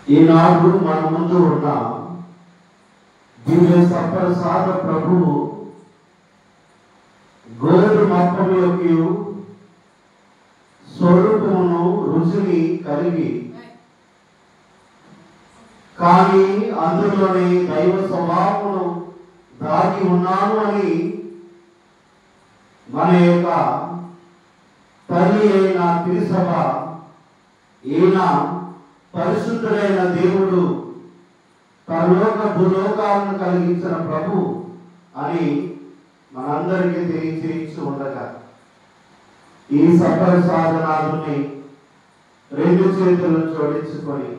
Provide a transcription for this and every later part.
ఈనాడు మన ముందు ఉన్న దివ్య సప్రసాద ప్రభువు గోరు మప్పం యొక్క స్వరూపమును రుచిని కలిగి కానీ అందులోని దైవ స్వభావమును దాగి ఉన్నాను అని మన యొక్క తల్లి అయిన తిరుసభ ఈయన పరిశుద్ధుడైన దేవుడు పరలోక భూలోకాలను కలిగించిన ప్రభు అని మనందరికీ తెలియచేయించి ఉండగా ఈ సప్రసాదనాదుని రెండు చేతులను జోడించుకొని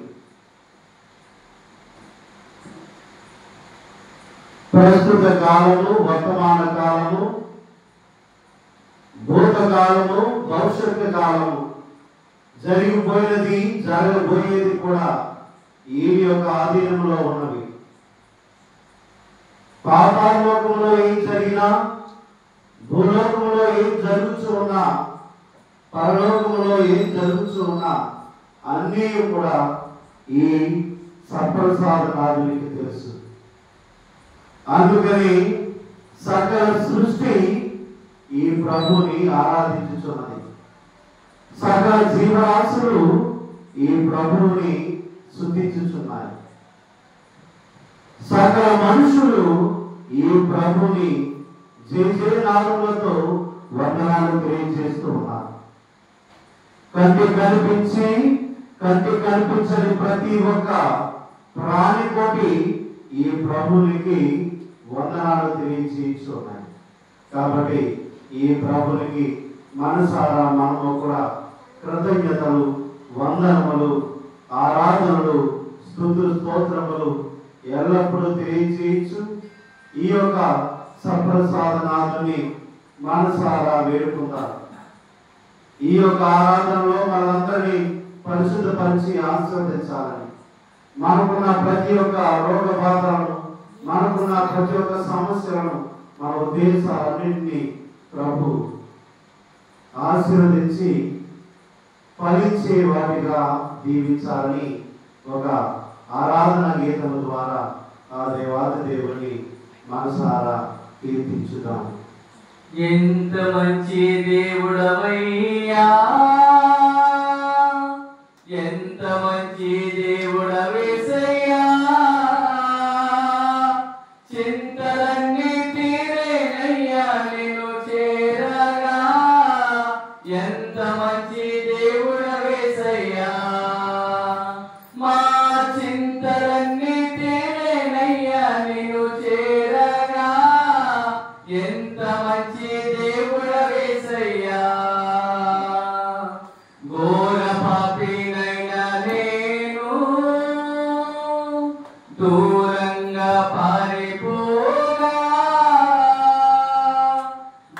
ప్రస్తుత కాలము వర్తమాన కాలము భూతకాలము, భవిష్యత్తు కాలము, జరిగిపోయినది, జరగబోయేది కూడా ఈయన యొక్క ఆధీనంలో ఉన్నవి. పాతాళలోకంలో ఏం జరిగినా, భూలోకంలో ఏం జరుగుతూ ఉన్నా, పరలోకంలో ఏం జరుగుతూ ఉన్నా అన్నీ కూడా ఈ సప్రసాదనాథునికి తెలుసు. అందుకని సకల సృష్టి ఈ ప్రభుని ఆరాధించుచున్నది. సకల జీవరాశులు ఈ ప్రభువుని స్తుతించుచున్నాయి. సకల మనుషులు ఈ ప్రభుని జయజయనాదములతో వందనాలు తెలియజేస్తూ ఉన్నారు. కంటి కనిపించని ప్రతి ఒక్క ప్రాణికోటి ఈ ప్రభునికి వందనాలు తెలియజేస్తున్నాయి. కాబట్టి ఈ ప్రభునికి మనసారా మనము కూడా కృతజ్ఞతలు, వందనములు, ఆరాధనలు, స్తుతులు, స్తోత్రములు ఎల్లప్పుడూ తెలియజేయచ్చు. ఈ యొక్క సప్రసాదనాథుని మనసారా వేడుకుంటారు. ఈ యొక్క ఆరాధనలో మనందరినీ పరిశుద్ధపరిచి ఆశీర్వదించాలని, మనకున్న ప్రతి ఒక్క రోగ బాధలను, మనకున్న ప్రతి ఒక్క సమస్యలను, మన ఉద్దేశాలన్నింటినీ ప్రభు ఆశీర్వదించి ఫలించే వాటిగా దీవించాలని ఒక ఆరాధన గీతము ద్వారా ఆ దేవాది దేవుని మనసారా కీర్తించుదాం. ఎంత మంచి దేవుడవయ్యా, ఎంత మంచి దేవుడవేసయ్యా, చింతలన్నీ తీరేనయ్యా నిన్ను చేరగా. ఎంత మంచి దేవుడవేసయ్యా, మా చింతలన్నీ తీరేనయ్యా నిన్ను చేరగా. ఎంత మంచి దేవుడవేసయ్యా, ఘోర పాపినైనా నేను దూరంగా పారిపోగా.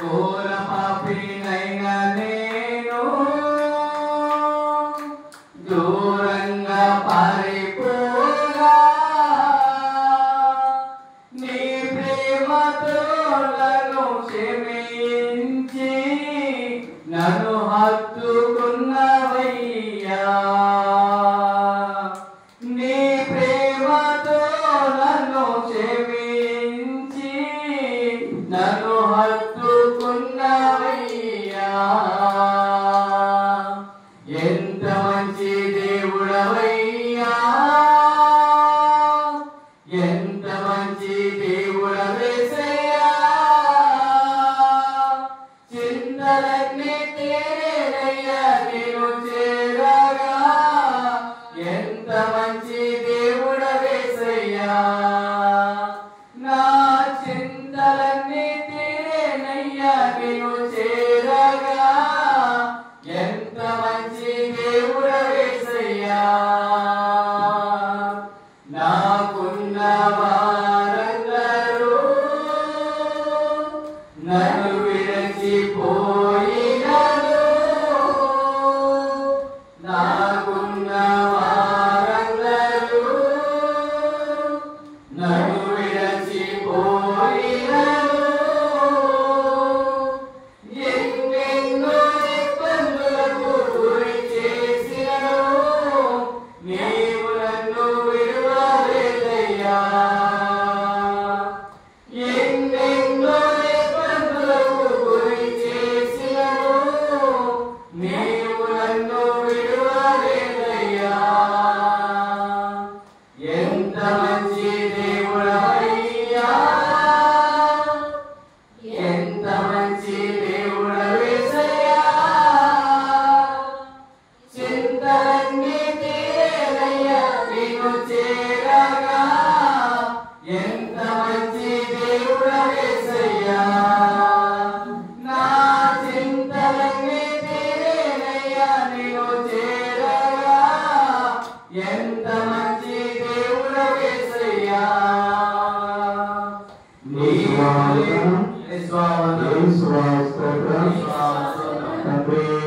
ఘోర పాపినైనా నేను దూరంగా పారిపోగా. నీ ప్రేమతో నన్ను క్షమించి నన్ను హత్తుకున్నవయ్యా. నీ ప్రేమతో నన్ను క్షమించి నన్ను హత్తుకున్నవయ్యా. ఎంత మంచి దేవుడవయ్యా, ఎంత మంచి దేవుడవేసయ్యా, చింతలన్నీ తీరేనయ్యా నిన్ను చేరగా. ఎంత మంచి దేవుడవేసయ్యా, నా చింతలన్నీ తీరేనయ్యా నిన్ను చేరగా. ఎంత మంచి దేవుడవేసయ్యా, నాకున్న వారందరూ నన్ను విరచిపోయినను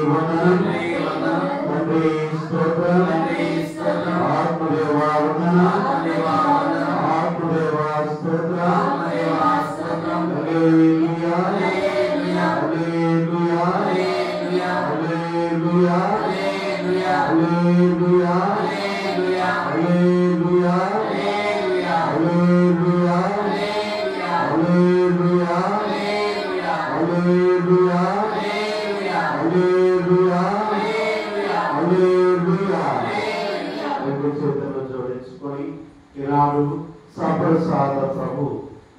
వందనం తండ్రి స్తోత్రం ఆత్మదేవా వందనం ఆత్మదేవా స్తోత్రం హల్లెలూయా హల్లెలూయా హల్లెలూయా హల్లెలూయా హల్లెలూయా హల్లెలూయా హల్లెలూయా హల్లెలూయా హల్లెలూయా హల్లెలూయా హల్లెలూయా రెండు చేతులను జోడించుకొని ఈనాడు సప్రసాద ప్రభు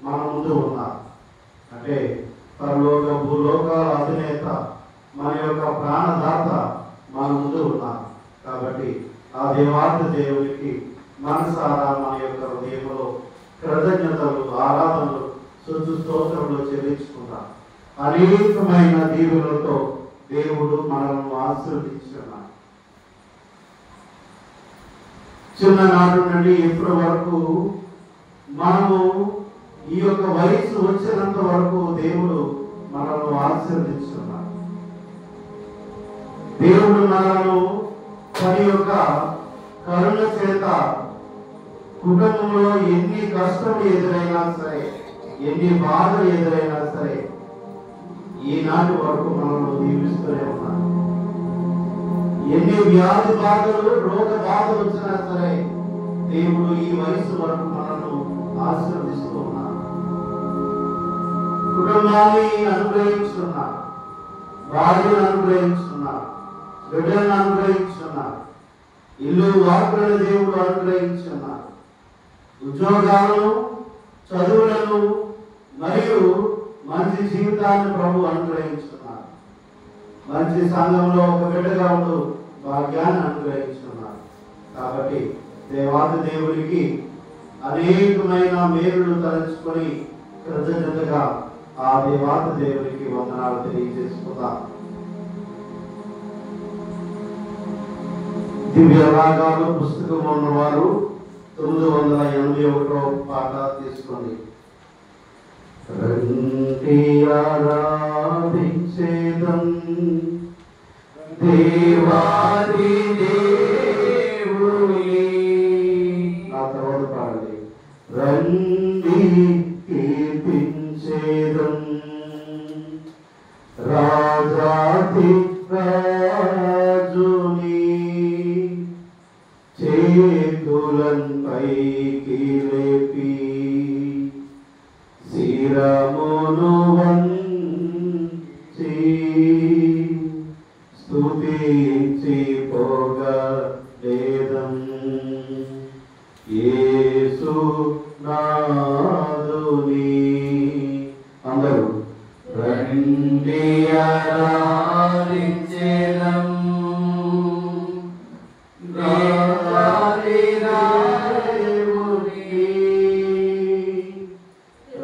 మన ముందు ఉన్నారు. అంటే పరలోక భూలోకాల అధినేత మన యొక్క ప్రాణదాత మన ముందు ఉన్నారు. కాబట్టి ఆ దేవార్థ దేవునికి మనసారా మన యొక్క హృదయంలో కృతజ్ఞతలు ఆరాధనలు శుద్ధ స్తోత్రములు చెల్లించుకుంటాం. అనేకమైన దీవులతో దేవుడు మనల్ని ఆశీర్వదించున్నాడు. చిన్ననాటి నుండి ఇప్పటి వరకు మనము ఈ యొక్క వయసు వచ్చినంత వరకు దేవుడు మనల్ని ఆశీర్వదించున్నాడు. దేవుడు మనను తన యొక్క కరుణ చేత కుటుంబంలో ఎన్ని కష్టం ఎదురైనా సరే, ఎన్ని బాధలు ఎదురైనా సరే ఈనాటి వరకు మనల్ని దీవిస్తూనే ఉన్నారు. ఎన్ని వ్యాధి బాధలు రోగ బాధలు వచ్చినా సరే దేవుడు ఈ వయసు వరకు మనల్ని ఆశీర్వదిస్తూ ఉన్నారు. కుటుంబాన్ని అనుగ్రహించున్నారు, భార్యను అనుగ్రహించున్నారు, బిడ్డలను అనుగ్రహించున్నారు, ఇల్లు వార్తలను దేవుడు అనుగ్రహించున్నారు, ఉద్యోగాలను చదువులను మరియు మంచి జీవితాన్ని ప్రభు అనుగ్రహించున్నారు, మంచి సంఘంలో ఒక బిడ్డగా ఉంటూ భాగ్యాన్ని అనుగ్రహించున్నారు. కాబట్టి దేవాది దేవునికి అనేకమైన మేలులు తలంచుకొని కృతజ్ఞతగా ఆ దేవాది దేవునికి వందనాలు తెలియజేసుకుందాం. దివ్య రాగాలు పుస్తకం ఉన్నవారు 981వ పాట తీసుకోండి. రండి ఆరాధించేదం దేవాది దేవుని. నా తర్వాత పాడండి. రండి కీర్తించేదం రాజాతి రాజుని చేతులపైకి లేపి శిరమును వంచి స్తుతించి పొగడేదం యేసు నాదుని. అందరూ రండి ఆరాధించేదం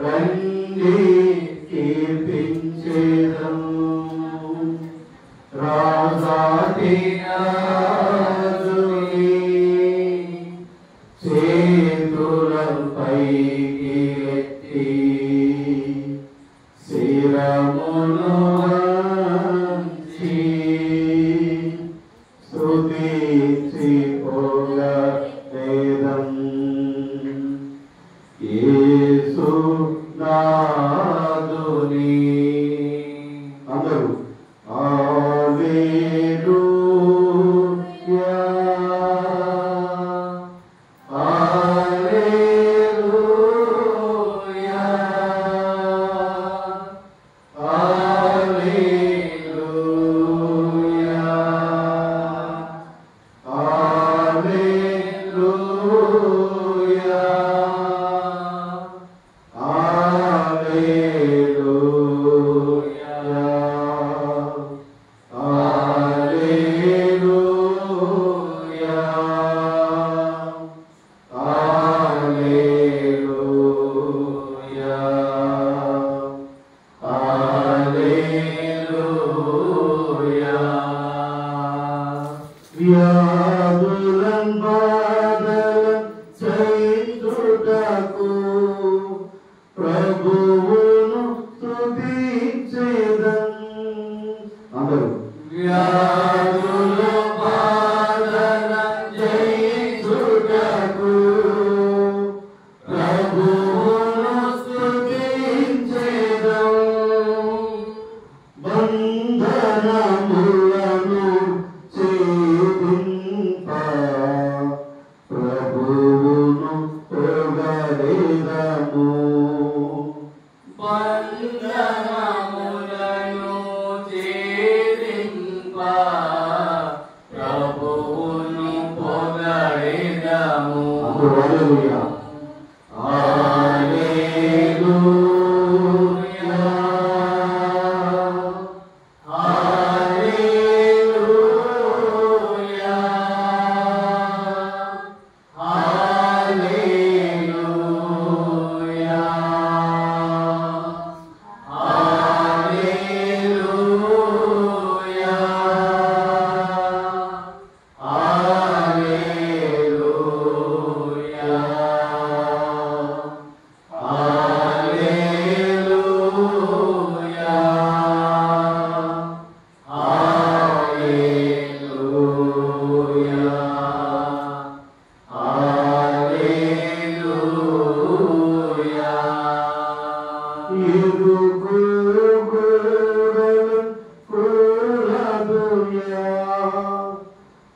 రండి కీర్తించేదం రాజాది రాజుని చేతులపైకి ఎత్తి శిరమును వంచి స్తుతించి పొగడేదం యేసు నాదుని. అందరూ హల్లెలూయా హల్లెలూయా హల్లెలూయా హల్లెలూయా హల్లెలూయా ప్రభువును పొగడెదము. హల్లెలూయా.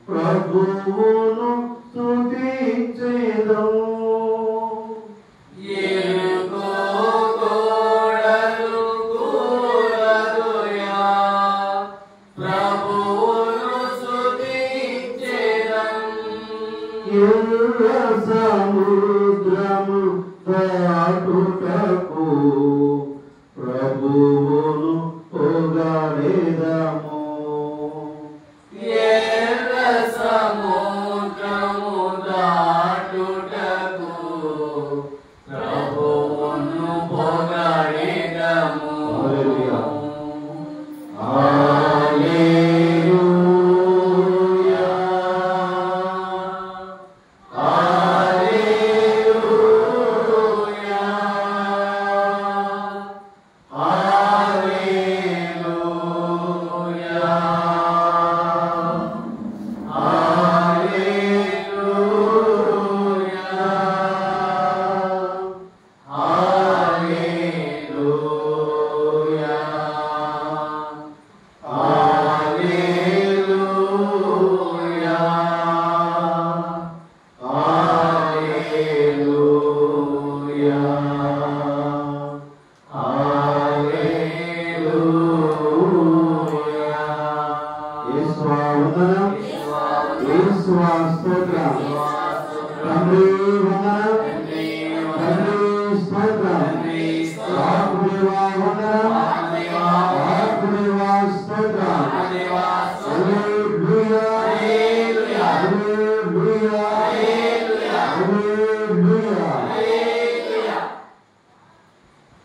ప్రభువును స్తుతించెదము. ఎర్ర సముద్రము దాటుటకు ప్రభువును పొగడెదము. ఎర్ర సముద్రము దాటుటకు ప్రభువును పొగడెదము. హల్లెలూయా.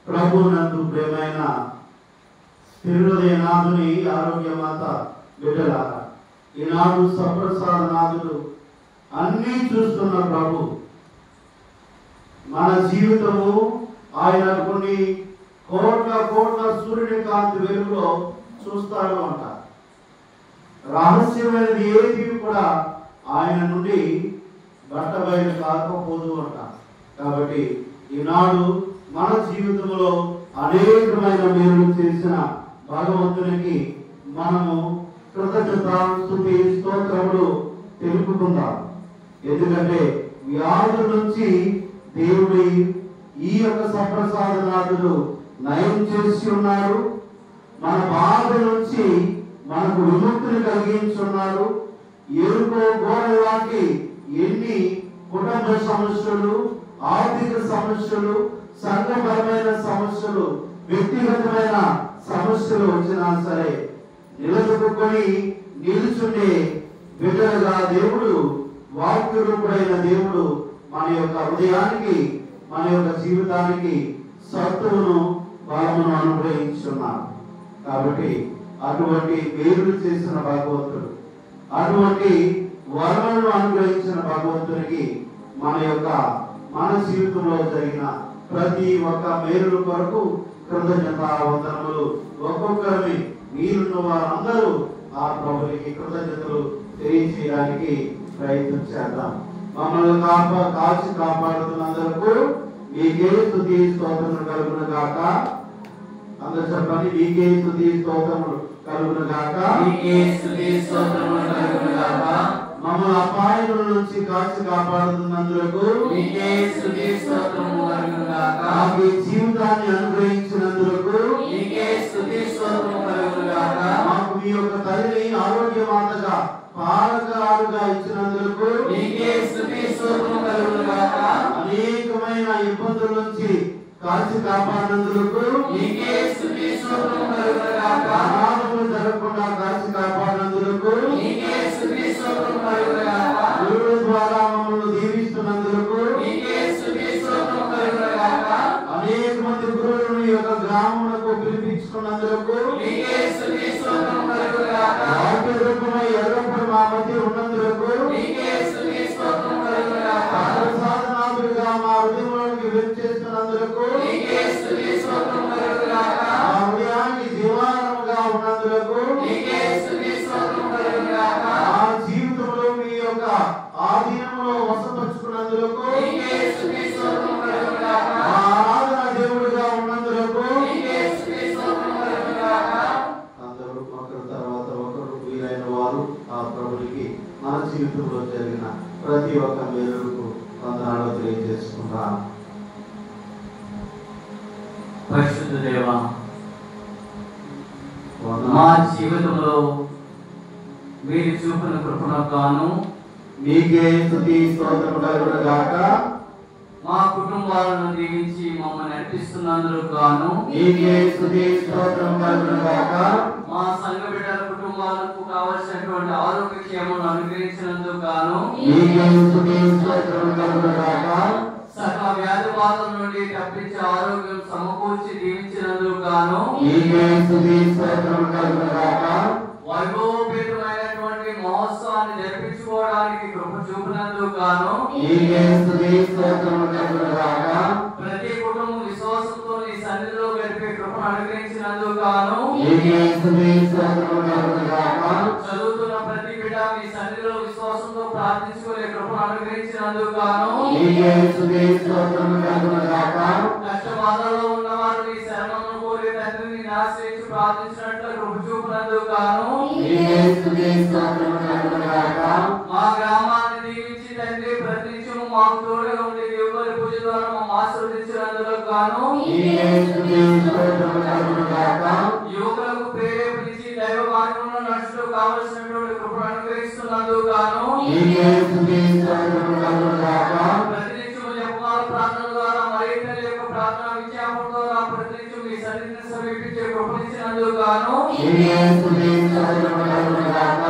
ప్రభునందు ప్రేమైన తిరుహృదయనాథుని ఆరోగ్యమాత బిడ్డలారా, ఈనాడు సప్రసాదనాథుడు అన్నీ చూస్తున్న ప్రభు మన జీవితము ఆయన కొన్ని కోట్ల కోట్ల సూర్యుని కాంతి వెలుగులో చూస్తాడు అంట. రహస్యమైనది ఏది కూడా ఆయన నుండి బట్టబయలు కాకపోదు అంట. కాబట్టి ఈనాడు మన జీవితంలో అనేకమైన మేలు చేసిన భగవంతునికి మనము కృతజ్ఞత స్తుతి స్తోత్రములు తెలుపుకుందాం. ఎందుకంటే వ్యాధుల నుంచి దేవుడి ఈ యొక్క సప్రసాదనాథుడు నయం చేసి ఉన్నారు. మన బాధ నుంచి మనకు విముక్తిని కలిగించున్నాడు. ఎరుకో గోడలాంటి ఎన్ని కుటుంబ సమస్యలు, ఆర్థిక సమస్యలు, సంఘపరమైన సమస్యలు, వ్యక్తిగతమైన సమస్యలు వచ్చినా సరే నిలబెట్టుకొని నిలుచుండే బిడ్డలుగా దేవుడు, వాక్యరూపుడైన దేవుడు మన యొక్క హృదయానికి, మన యొక్క జీవితానికి సత్తువును, బలమును అనుగ్రహించున్నాడు. కాబట్టి అటువంటి మేలు చేసిన భగవంతుడు, అటువంటి వరములను అనుగ్రహించిన భగవంతునికి మన జీవితంలో జరిగిన ప్రతి ఒక్క మేలు కొరకు కృతజ్ఞతా వందనములు. ఒక్కొక్కరిని మీరున్న వారందరూ ఆ ప్రభునికి కృతజ్ఞతలు తెలియజేయడానికి ప్రయత్నం చేద్దాం. మమ్మల్ని కాచి కాపాడుతున్నందుకు మీకే స్తుతి స్తోత్రములు కలుగును గాక. అందరూ చెప్పండి, మీకే స్తుతి స్తోత్రములు కలుగును గాక. మీకే స్తుతి స్తోత్రములు కలుగును గాక. మమ్మల్ని అపాయముల నుంచి కాచి కాపాడుతున్నందుకు మీకే స్తుతి స్తోత్రములు కలుగును గాక. మాకు జీవితాన్ని అనుగ్రహించినందుకు మీకే స్తుతి స్తోత్రములు కలుగును గాక. మాకు మీ యొక్క తల్లిని విధాలుగా ఇచ్చినందుకు నీకే స్తుతి స్తోత్రము కలుగును గాక. అనేకమైన ఇబ్బందుల నుంచి కాచి కాపాడినందుకు నీకే స్తుతి స్తోత్రము కలుగును గాక. అనాథములు జరగకుండా కాచి కాపాడినందుకు నీకే స్తుతి స్తోత్రము కలుగును గాక. గురువుల ద్వారా మమ్మల్ని దీవిస్తున్నందుకు నీకే స్తుతి స్తోత్రము కలుగును గాక. అనేక మంది గురువులను ఈ యొక్క గ్రామమునకు పిలిపించుకున్నందుకు నీకే స్తుతి స్తోత్రము కలుగును గాక. వాక్య రూపమై ఎల్లప్పుడూ మా మధ్య ఉన్నందుకు నీకే స్తుతి స్తోత్రము కలుగును గాక. సాధనాదులుగా మా హృదయంలోనికి వెచ్చేస్తున్నందుకు నీకే స్తుతి స్తోత్రము కలుగును గాక. మా హృదయాన్ని జీవారముగా ఉన్నందుకు నీకే స్తుతి స్తోత్రము కలుగును గాక. మా జీవితంలో మీ యొక్క ఆధీనంలో వసపరుచుకున్నందుకు నీకే స్తుతి స్తోత్రము కలుగును గాక. మా ఆరాధన దేవుడిగా ఉన్నందుకు నీకే స్తుతి స్తోత్రము కలుగును గాక. అందరూ ఒకరి తర్వాత ఒకరు వీలైన వారు ఆ ప్రభునికి మన జీవితంలో జరిగిన ప్రతి ఒక్క మేలుకు వందనాలు తెలియజేసుకుంటాం. పరిశుద్ధ దేవా, మా జీవితంలో మీరు చూపిన కృపణకు గాను మీకే స్తుతి స్తోత్రము కలుగును గాక. మా కుటుంబాలను దీవించి మమ్మల్ని నడిపిస్తున్నందుకు గాను మీకే స్తుతి స్తోత్రము కలుగును గాక. మా సంఘ బిడ్డల కుటుంబాలకు కావలసినటువంటి ఆరోగ్య క్షేమం అనుగ్రహించినందుకు గాను మీకే స్తుతి స్తోత్రము కలుగును గాక. సకల వ్యాధి బాధల నుండి తప్పించి ఆరోగ్యం సమకూర్చి దీవించినందుకు గాను మీకే స్తుతి స్తోత్రము కలుగును గాక. వైభవపేతమైనటువంటి మహోత్సవాన్ని జరిపించుకోవడానికి కృప చూపినందుకు గాను మీకే స్తుతి స్తోత్రము కలుగును గాక. ప్రతి కుటుంబం విశ్వాసంతో నీ సన్నిధిలో గడిపే కృపను అనుగ్రహించినందుకు గాను మీకే స్తుతి స్తోత్రము కలుగును గాక. చదువుతున్న ప్రతి బిడ్డ మీ సన్నిధిలో విశ్వాసంతో ప్రార్థించుకునే కృపను అనుగ్రహించినందుకు గాను మీకే స్తుతి స్తోత్రము కలుగును గాక. కష్ట బాధల్లో ఉన్నవారు నీ శరణమును కోరి తండ్రిని ఆశ్రయించి ప్రార్థించినట్లు కృప చూపినందుకు గాను మీకే స్తుతి స్తోత్రము కలుగును గాక. మా గ్రామాన్ని దీవించి తండ్రి ప్రతినిత్యము మాకు తోడుగా ఉండి దేవుని పూజ ద్వారా మమ్మల్ని ఆశీర్వదించినందుకు గాను మీకే స్తుతి స్తోత్రము కలుగును గాక. యువకులకు ప్రేరేపించి దైవ మార్గంలో నడుచుటకు కావలసినటువంటి కృపను అనుగ్రహిస్తున్నందుకు గాను మీకే స్తుతి స్తోత్రము కలుగును గాక. ప్రతినిత్యము జపమాల ప్రార్థన ద్వారా మరింతల యొక్క ప్రార్థన విజ్ఞాపన ద్వారా ప్రతినిత్యం మీ సన్నిధిని సమీపించే కృపనిచ్చినందుకు గాను మీకే స్తుతి స్తోత్రము కలుగును గాక.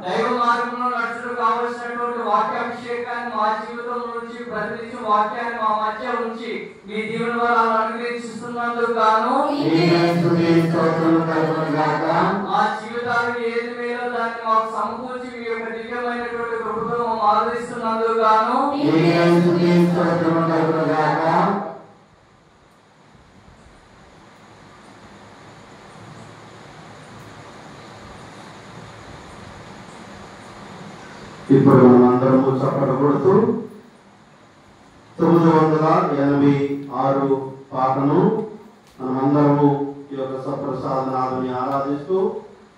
దైవ మార్గంలో నడుచుటకు కావలసినటువంటి వాక్యాభిషేకాన్ని మా జీవితం నుంచి ప్రతినిత్యం వాక్యాన్ని మా మధ్య ఉంచి మీ దీవెన వరాలను అనుగ్రహిస్తున్నందుకు గాను మీకే స్తుతి స్తోత్రము కలుగును గాక. మా జీవితానికి ఏది మేలో దాన్ని మాకు సమకూర్చి మీ యొక్క దివ్యమైనటువంటి కృపతో మమ్మల్ని ఆదరిస్తున్నందుకు గాను మీకే స్తుతి స్తోత్రము కలుగును గాక. ఇప్పుడు మనం అందరము చప్పట కొడుతూ 986 పాటను మనమందరము ఈ యొక్క సప్రసాదనాలని ఆరాధిస్తూ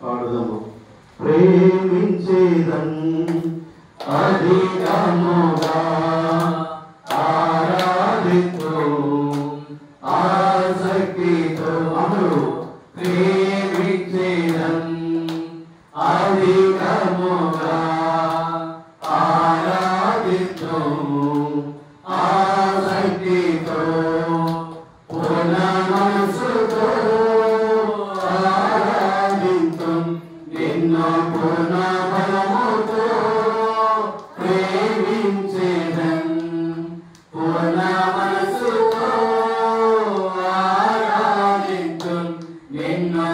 పాడుదాము. ప్రేమించేదన్ అధికముగా ఆరాధిస్తూ ఆసక్తితో అందరూ ప్రేమించేదన్ అధికముగా ఆరాధిస్తూ ఆసక్తితో పూర్ణ మనసుతో ఆరాధిస్తూ నిన్ను పూర్ణ బలముతో ప్రేమించేదన్ పూర్ణ మనసుతో ఆరాధిస్తూ నిన్ను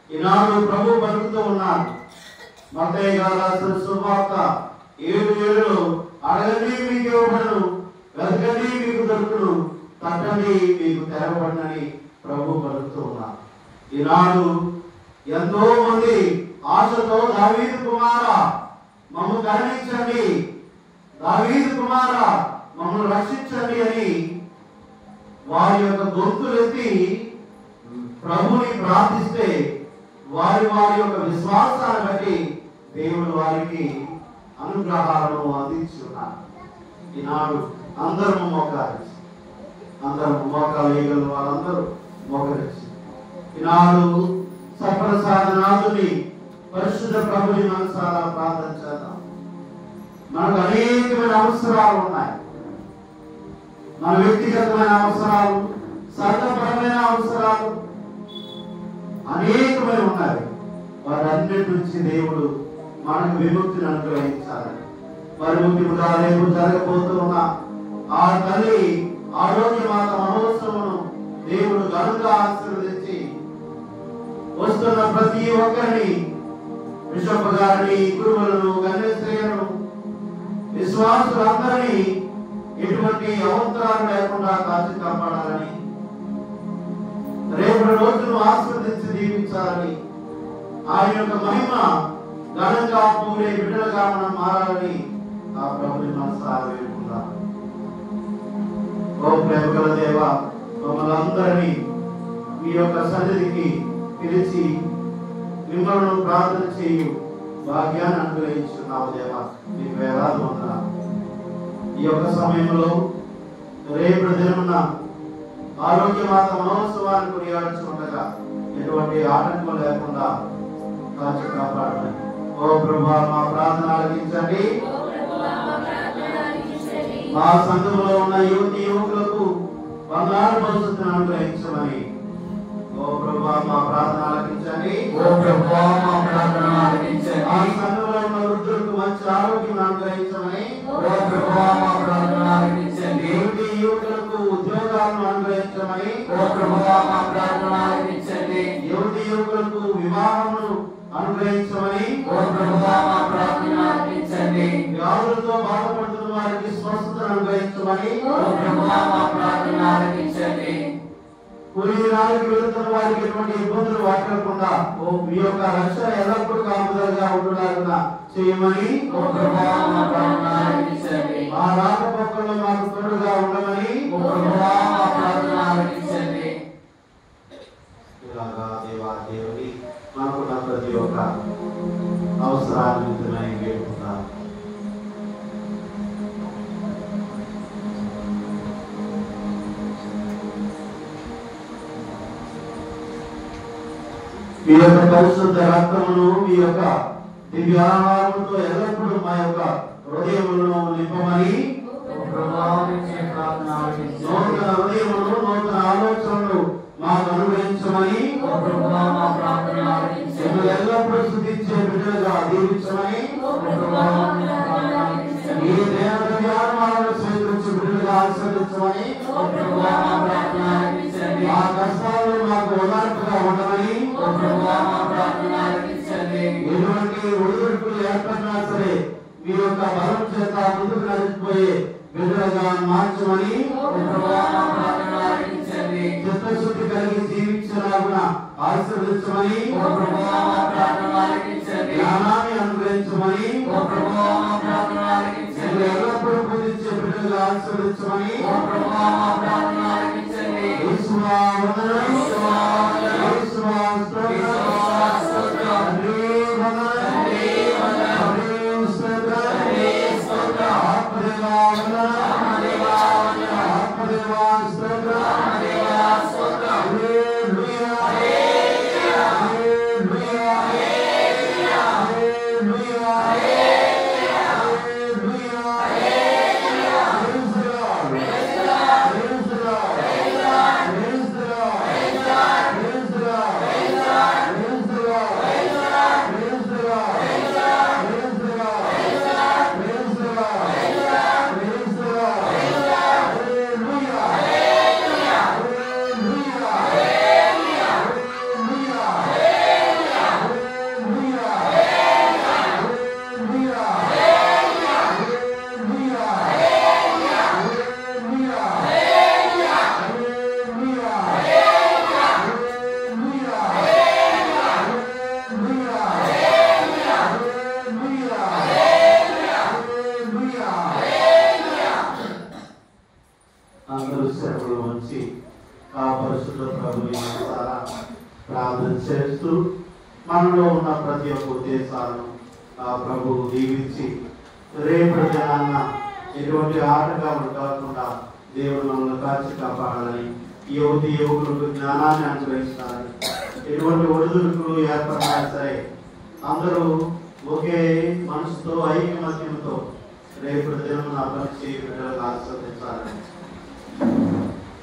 ఈనాడు ప్రభు పలుకుతూ ఉన్నాడు. మత్తయి గారు రాసిన సువార్త 7:7 అడగండి మీకు ఇవ్వబడును, వెతకండి మీకు దొరుకును, తట్టండి మీకు తెరవబడునని ప్రభు పలుకుతూ ఉన్నారు. ఈనాడు ఎంతో మంది ఆశతో దావీదు కుమారా మమ్ము కరుణించండి, దావీదు కుమారా మమ్మల్ని రక్షించండి అని వారి యొక్క గొంతులెత్తి ప్రభుని ప్రార్థిస్తే వారి యొక్క విశ్వాసాన్ని బట్టి దేవుడు వారికి అనుగ్రహాలను అందించున్నారు. ఈనాడు అందరూ మోకరించి, అందరూ మోకాలు వేయగల వాళ్ళందరూ మోకరించి ఈనాడు సప్రసాదనాథుని పరిశుద్ధ ప్రభుని మనసారా ప్రార్థన చేద్దాం. మనకు అనేకమైన అవసరాలు ఉన్నాయి. మన వ్యక్తిగతమైన అవసరాలు, సంఘపరమైన అవసరాలు అనేకమైన ఉన్నాయి. వాటన్నిటి నుంచి దేవుడు మనకు విముక్తిని అనుగ్రహించాలి. మరి ముఖ్యంగా రేపు జరగబోతున్న ఆ తల్లి ఆరోగ్యమాత మహోత్సవమును దేవుడు ఘనంగా ఆశీర్వదించి వస్తున్న ప్రతి ఒక్కరిని, బిషప్ గారిని, గురువులను, కన్యాశ్రీలను, విశ్వాసులందరినీ ఎటువంటి అవంతరాలు లేకుండా కాచి కాపాడాలని, రేపటి రోజును ఆస్వాదించి దీవించాలని, ఆయన యొక్క మహిమ ఘనంగా పూరే బిడ్డలుగా మనం మారాలని ఆ ప్రభుని మనసారా వేడుకుందాం. ఓ ప్రేమగల దేవ, మమ్మల్ని అందరినీ మీ యొక్క సన్నిధికి పిలిచి మిమ్మల్ని ప్రార్థన చేయు భాగ్యాన్ని అనుగ్రహించున్నావు దేవా, మీకు వేలాది వందనాలు. ఈ యొక్క సమయంలో రేపు దినమున ఆరోగ్యమాత మహోత్సవాన్ని కొనియాడుచుండగా ఎటువంటి ఆటంకం లేకుండా కాచి కాపాడండి. ఓ ప్రభువా, మా ప్రార్థన ఆలకించండి. మా సంఘంలో ఉన్న యువతి యువకులకు బంగారు భవిష్యత్తును అనుగ్రహించమని ఓ ప్రభువా మా ప్రార్థన ఆలకించండి. ఓ ప్రభువా మా ప్రార్థన ఆలకించండి. మా సంఘంలో ఉన్న వృద్ధులకు మంచి ఆరోగ్యం అనుగ్రహించమని ఓ ప్రభువా మా ప్రార్థన ఆలకించండి. యువతి యువకులకు ఉద్యోగాలను అనుగ్రహించమని ఓ ప్రభువా మా ప్రార్థన ఆలకించండి. యువతి యువకులకు వివాహమును అనుగ్రహించమని ఓ ప్రభువా మా ప్రార్థన ఆలకించండి. వ్యాధులతో బాధపడుతున్న వారికి స్వస్థతను అనుగ్రహించమని ఓ ప్రభువా మా ప్రార్థన ఆలకించండి. కూలీనాలకు వెళుతున్న వారికి ఎటువంటి ఇబ్బందులు వాటిల్లకుండా మీ యొక్క రక్షణ ఎల్లప్పుడూ కాపుదలుగా ఉండేలాగా చేయమని ఓ ప్రభువా మా ప్రార్థన ఆలకించండి. మా రాకపోకల్లో మాకు తోడుగా ఉండమని ఓ ప్రభువా మా ప్రార్థన ఆలకించండి. ఇలాగా దేవా దేవుని మనకున్న ప్రతి ఒక్క అవసరాన్ని నిమిత్తమై వేడుకుంటాం. మీ యొక్క పరిశుద్ధ రక్తమును మీ యొక్క దివ్యాహారముతో ఎల్లప్పుడూ మా యొక్క హృదయములను నింపమని ఓ ప్రభువా మీ ప్రార్థన ఆలకించండి. నూతన హృదయమును నూతన ఆలోచనలు మాకు అనుగ్రహించమని ఓ ప్రభువా మా ప్రార్థన ఆలకించండి. మిమ్మల్ని ఎల్లప్పుడూ స్తుతించే బిడ్డలుగా దీవించమని ఓ ప్రభువా మా ప్రార్థన ఆలకించండి. ఈ దేవదయాలను స్వీకరించి బిడ్డలుగా ఆశీర్వదించమని ఓ ప్రభువా మా ప్రార్థన ఆలకించండి. మా కష్టాలు మాకు ఓదార్పుగా ఉండమని ఓ ప్రభువా మా ప్రార్థన ఆలకించండి. ఎటువంటి ఒడిదుడుకులు ఏర్పడినా సరే మీ యొక్క బలం చేత ముందుకు నడిచిపోయే బిడ్డలుగా మార్చమని ఓ ప్రభువా మా ప్రార్థన ఆలకించండి. చిత్తశుద్ధి కలిగి జీవించలాగున ఆశీర్వదించమని ఓ ప్రభువా మా ప్రార్థన ఆలకించండి. జ్ఞానాన్ని అనుగ్రహించమని ఓ ప్రభువా మా ప్రార్థన ఆలకించండి. ఎల్లప్పుడూ పూజించే బిడ్డలుగా ఆశీర్వదించమని ఓ ప్రభువా మా ప్రార్థన ఆలకించండి. యేసువా వందనం, యేసువా వందనం, యేసువా స్తోత్రం, యేసువా స్తోత్రం, తండ్రి వందనం, తండ్రి వందనం, తండ్రి స్తోత్రం, తండ్రి స్తోత్రం, ఆత్మదేవా వందనం, ఆత్మదేవా వందనం, ఆత్మదేవా స్తోత్రం, ఆత్మదేవా స్తోత్రం. హల్లెలూయా, హల్లెలూయా, హల్లెలూయా, హల్లెలూయా, హల్లెలూయా, హల్లెలూయా. Praise the Lord. Praise the Lord. Praise the Lord. Praise the Lord. Praise the Lord. Praise the Lord. Praise the Lord. Praise the Lord. Praise the Lord. Praise the Lord. Praise the Lord. Praise the Lord. Praise the Lord. Praise the Lord. Praise the Lord. Praise the Lord. Hallelujah. Hallelujah. Hallelujah. Hallelujah. అందరూ సేవలు వచ్చి ఆ పరిశుద్ధ ప్రభుని మనసారా ప్రార్థన చేస్తూ మనలో ఉన్న ప్రతి ఒక్క ఉద్దేశాలను ఆ ప్రభువు దీవించి రేపటి దినాన్న ఎటువంటి ఆటంకాలు కాకుండా దేవుడు మనల్ని కాచి కాపాడాలని, యువతి యువకులకు జ్ఞానాన్ని అనుగ్రహించాలని, ఎటువంటి ఒడిదుడుకులు ఏర్పడినా సరే అందరూ ఒకే మనసుతో ఐకమత్యంతో రేపటి దినం పనిచి బిడ్డలకు ఆశీర్వదించాలని,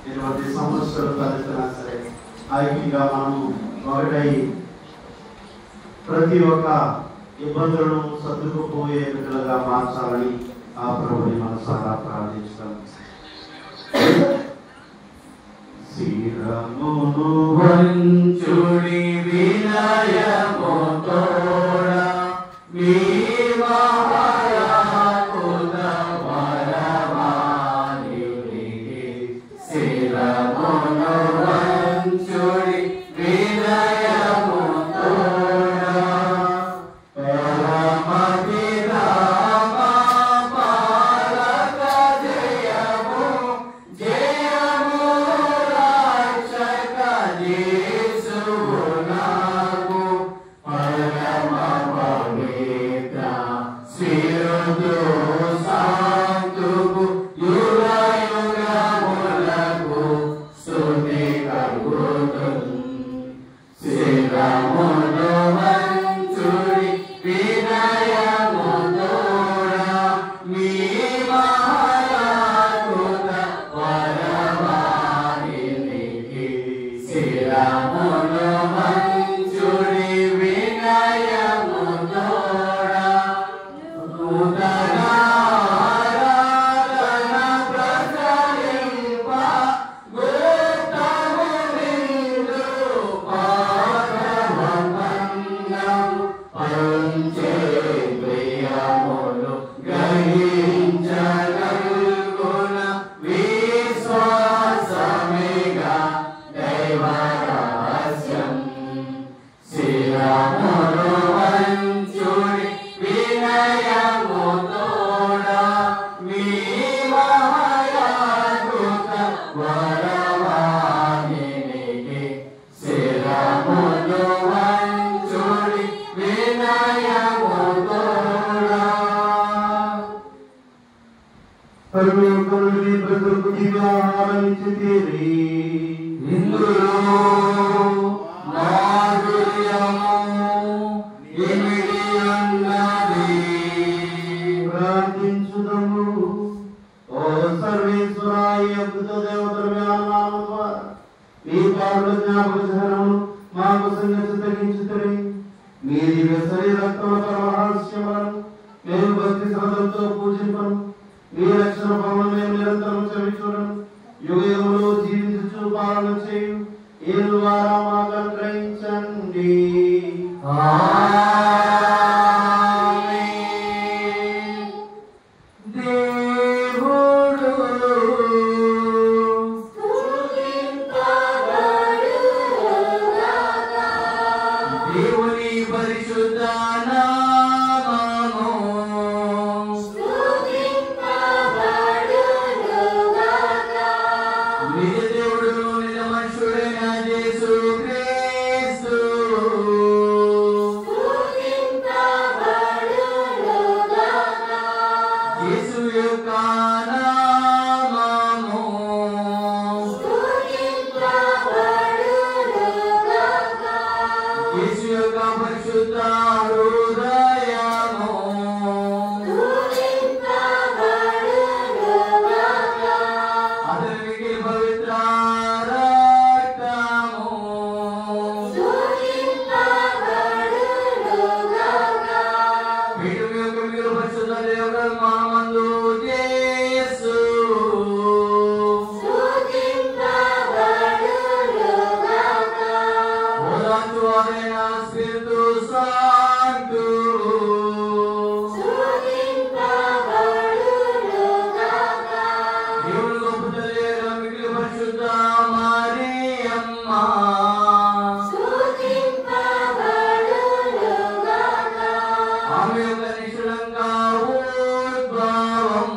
ఎటువంటి సమస్యలు తలెత్తినా సరే ఐక్యంగా మనము ఒకటై ప్రతి ఒక్క ఇబ్బందులను సర్దుకుపోయే బిడ్డలుగా మార్చాలని ఆ ప్రభుని మనసారా ప్రార్థిస్తాం. శిరమును వంచుడి వినయము తోడ మీ మహారాకుల వరమాల ఫలమిచ్చితిరి. ఇందులో మాధుర్యము ఇమిడి ఉన్నది. ప్రార్థించుదము. ఓ సర్వేశ్వర, ఈ అద్భుత దేవతల నామము ద్వారా మీ పాపల జ్ఞాపక చిహ్నమును మాకు సంగతించుతరి. మీ దివ్య శరీర రక్తముల పరమరహస్యములను మేము భక్తి శ్రద్ధలతో పూజింపను. మీ రక్షణ పనులను మేము నిరంతరం చవిచూడను. యుగ యుగములో జీవించు పాలన చేయు ఏను ద్వారా మాకు అనుగ్రహించండి. దేవుని పరిశుద్ధ నామము నిజ దేవుడు నిజ మనుషుడైన యేసు క్రీస్తు యేసు యొక్క నామము యేసు యొక్క పరిశుద్ధ హృదయము అతని మిగిలిన పవిత్ర రక్తము వీటి యొక్క మిగిలిన పరిశుద్ధ దేవుడు మనమందు యేసు ఓదార్చు వారైన స్పిరితు సాంతు దేవుని గొప్ప తల్లి అయిన మిగిలిన పరిశుద్ధ మరియమ్మ ఆమె యొక్క నిష్కళంక ఉద్భవం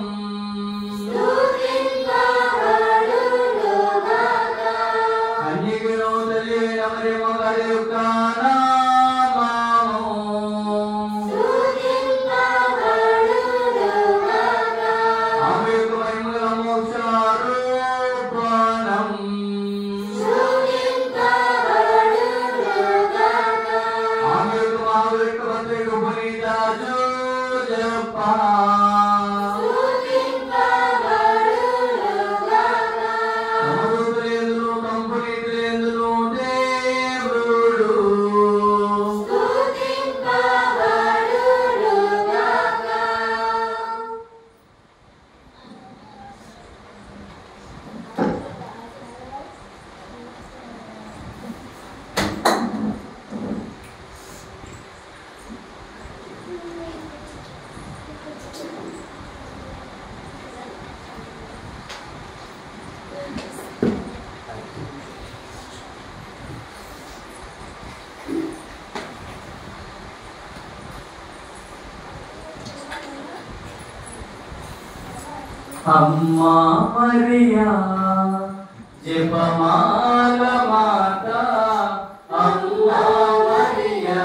కన్యకలో తల్లి అయిన మరియమ్మ గారి యొక్క నామము ఆమె యొక్క మహిమగల మోక్ష రూపణం ఆమె యొక్క మహావిష్ణు పత్రిక పునీత జోజప్ప సమదూతులందును కంపునీతులందును దేవుడు అమ్మా మరియా జపమాల మాత అమ్మా మరియా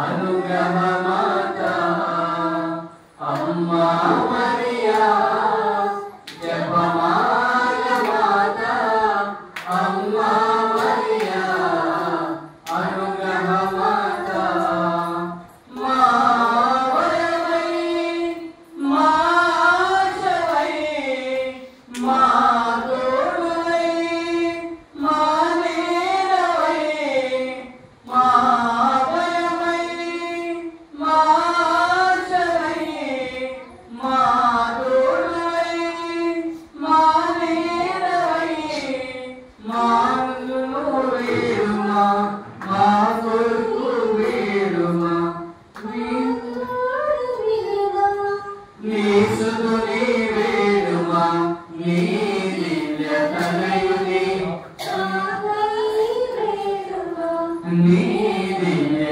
అనుగ్రహ మాత అమ్మా మరియా జపమాల మాత అమ్మా మరియా అనుగ్రహ మాత మా వరమై మా మా తోడువై మా నీడవై మా భయమై మా ఆశవై మా తోడువై మా నీడవై మాను వేడుమా మా కొరకు వేడుమా నీ సుతుని వేడుమా నీ దివ్య తనయుని నీ దివ్య